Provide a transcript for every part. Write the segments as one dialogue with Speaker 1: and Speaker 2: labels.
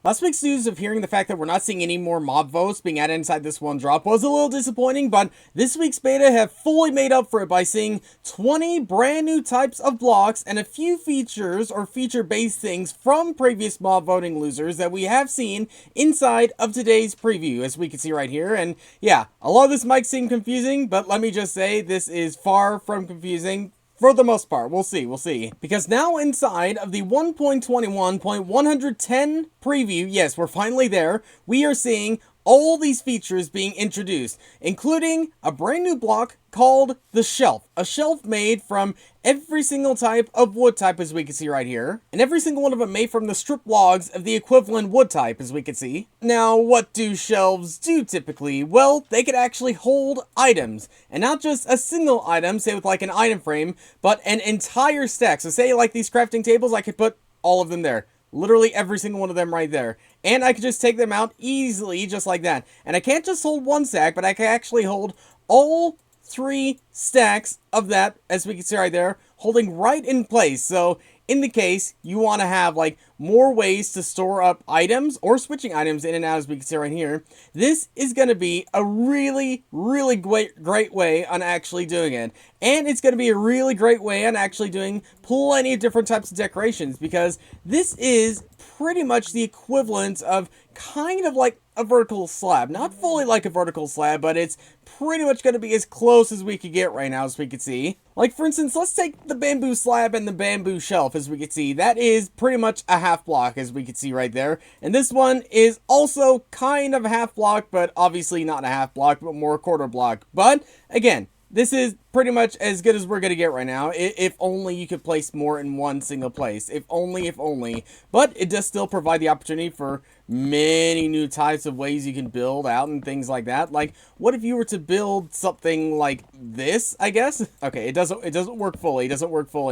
Speaker 1: Last week's news of hearing the fact that we're not seeing any more mob votes being added inside this one drop was a little disappointing, but this week's beta have fully made up for it by seeing 20 brand new types of blocks and a few features or feature-based things from previous mob voting losers that we have seen inside of today's preview, as we can see right here. And yeah, a lot of this might seem confusing, but let me just say this is far from confusing. For the most part, we'll see. Because now inside of the 1.21.110 preview, yes, we're finally there, we are seeing all these features being introduced, including a brand new block called the shelf. A shelf made from every single type of wood type, as we can see right here. And every single one of them made from the strip logs of the equivalent wood type, as we can see. Now, what do shelves do typically? Well, they could actually hold items. And not just a single item, say with like an item frame, but an entire stack. So say like these crafting tables, I could put all of them there. Literally every single one of them right there. And I could just take them out easily, just like that. And I can't just hold one stack, but I can actually hold all 3 stacks of that, as we can see right there, holding right in place. So in the case you want to have like more ways to store up items or switching items in and out, as we can see right here, this is going to be a really great way on actually doing it. And it's going to be a really great way on actually doing plenty of different types of decorations, because this is pretty much the equivalent of kind of like a vertical slab. Not fully like a vertical slab, but it's pretty much going to be as close as we could get right now, as we can see. Like, for instance, let's take the bamboo slab and the bamboo shelf, as we can see. That is pretty much a half block, as we can see right there. And this one is also kind of a half block, but obviously not a half block, but more a quarter block. But, again, this is pretty much as good as we're going to get right now. If only you could place more in one single place. If only. But it does still provide the opportunity for many new types of ways you can build out and things like that. Like, what if you were to build something like this, I guess? Okay, it doesn't work fully.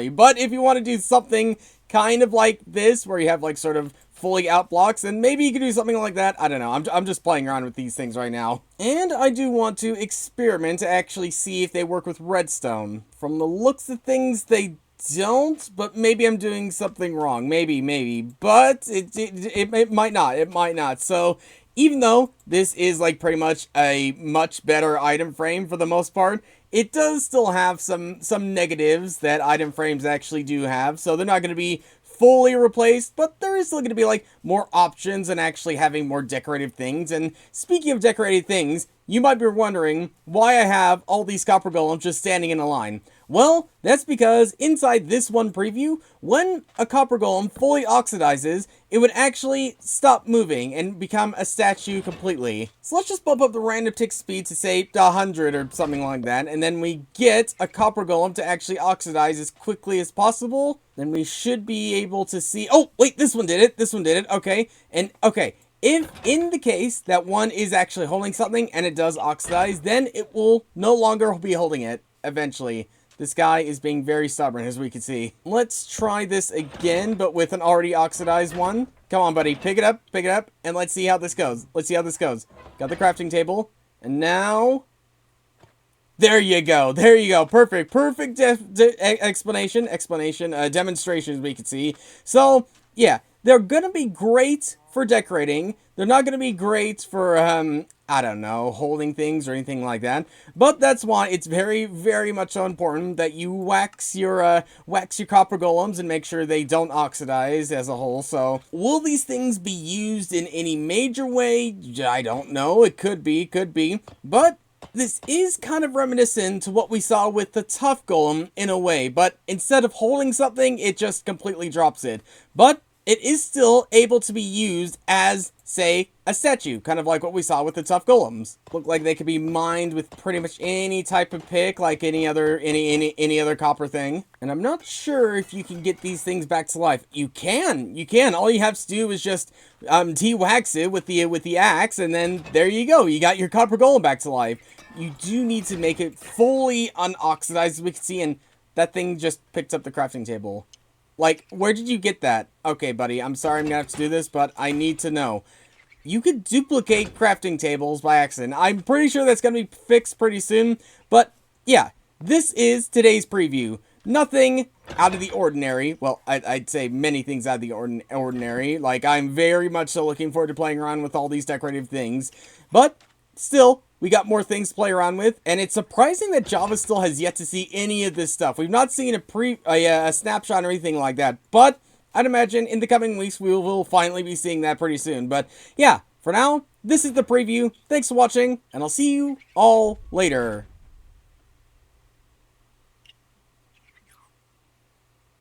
Speaker 1: But if you want to do something kind of like this, where you have like sort of fully out blocks, and maybe you could do something like that. I don't know. I'm just playing around with these things right now. And I do want to experiment to actually see if they work with redstone. From the looks of things, they don't, but maybe I'm doing something wrong. Maybe. But it might not. So even though this is like pretty much a much better item frame for the most part, it does still have some negatives that item frames actually do have. So they're not going to be fully replaced, but there is still going to be like more options and actually having more decorative things. And speaking of decorative things, you might be wondering why I have all these copper golems just standing in a line. Well, that's because inside this one preview, when a copper golem fully oxidizes, it would actually stop moving and become a statue completely. So let's just bump up the random tick speed to say 100 or something like that, and then we get a copper golem to actually oxidize as quickly as possible. Then we should be able to see... Oh, wait, this one did it. Okay, and okay. If in the case that one is actually holding something and it does oxidize, then it will no longer be holding it eventually. This guy is being very stubborn, as we can see. Let's try this again, but with an already oxidized one. Come on, buddy. Pick it up, and let's see how this goes. Got the crafting table, and now... There you go. Perfect demonstration, as we can see. So, yeah, they're gonna be great for decorating. They're not gonna be great for, I don't know, holding things or anything like that. But that's why it's very much so important that you wax your copper golems and make sure they don't oxidize as a whole. So, will these things be used in any major way? I don't know. It could be. But this is kind of reminiscent to what we saw with the tough golem in a way, but instead of holding something, it just completely drops it. But it is still able to be used as, say, a statue, kind of like what we saw with the tough golems. Look like they could be mined with pretty much any type of pick, like any other copper thing. And I'm not sure if you can get these things back to life. You can. All you have to do is just de-wax it with the axe, and then there you go. You got your copper golem back to life. You do need to make it fully unoxidized, as we can see, and that thing just picked up the crafting table. Like, where did you get that? Okay, buddy, I'm sorry I'm gonna have to do this, but I need to know. You could duplicate crafting tables by accident. I'm pretty sure that's gonna be fixed pretty soon, but yeah, this is today's preview. Nothing out of the ordinary. Well, I'd say many things out of the ordinary. Like, I'm very much so looking forward to playing around with all these decorative things. But, still, we got more things to play around with. And it's surprising that Java still has yet to see any of this stuff. We've not seen a snapshot or anything like that. But, I'd imagine in the coming weeks, we will finally be seeing that pretty soon. But, yeah, for now, this is the preview. Thanks for watching, and I'll see you all later.